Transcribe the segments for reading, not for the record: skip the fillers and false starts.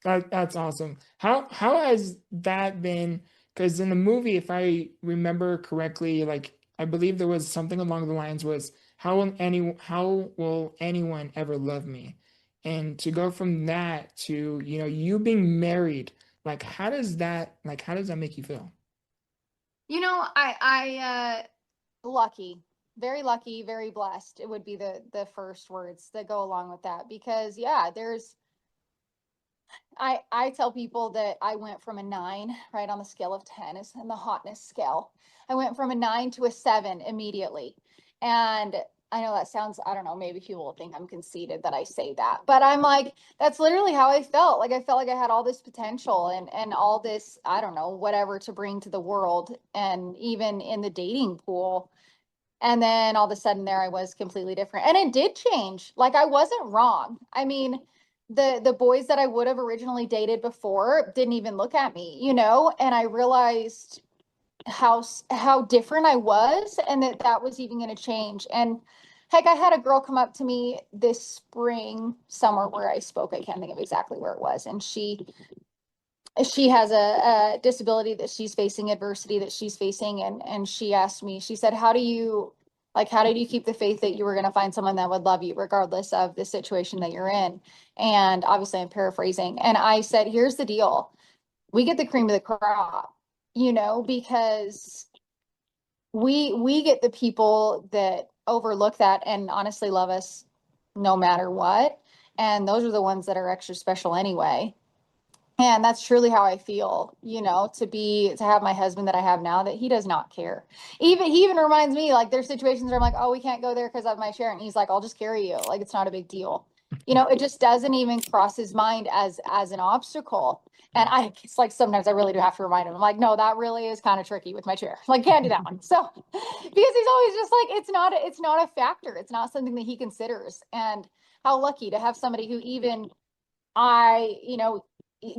That's awesome. How has that been? Because in the movie, if I remember correctly, like I believe there was something along the lines was how will anyone ever love me? And to go from that to, you being married, like how does that make you feel? Lucky, very lucky, very blessed. It would be the first words that go along with that because yeah, I tell people that I went from a 9, right on the scale of 10 is in the hotness scale. I went from a 9 to a 7 immediately. And I know that sounds, I don't know, maybe people will think I'm conceited that I say that, but I'm like, that's literally how I felt. Like I felt like I had all this potential and all this, I don't know, whatever to bring to the world and even in the dating pool. And then all of a sudden there I was completely different. And it did change. Like I wasn't wrong. I mean, the boys that I would have originally dated before didn't even look at me, and I realized how different I was and that was even going to change. And heck, I had a girl come up to me this spring somewhere where I spoke. I can't think of exactly where it was. And she has a disability that she's facing, adversity that she's facing, and she asked me, she said, how did you keep the faith that you were going to find someone that would love you regardless of the situation that you're in? And obviously I'm paraphrasing, and I said, here's the deal, we get the cream of the crop, because we get the people that overlook that and honestly love us no matter what, and those are the ones that are extra special anyway. And that's truly how I feel, to have my husband that I have now, that he does not care. He even reminds me, like, there's situations where I'm like, oh, we can't go there because of my share. And he's like, I'll just carry you. Like, it's not a big deal. It just doesn't even cross his mind as an obstacle. And it's like sometimes I really do have to remind him. I'm like, no, that really is kind of tricky with my chair. Like, can't do that one. So because he's always just like, it's not a factor. It's not something that he considers. And how lucky to have somebody who even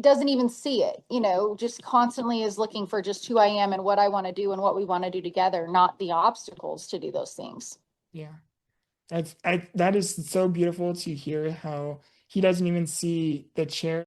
doesn't even see it, just constantly is looking for just who I am and what I want to do and what we want to do together, not the obstacles to do those things. Yeah. That is so beautiful to hear how he doesn't even see the chair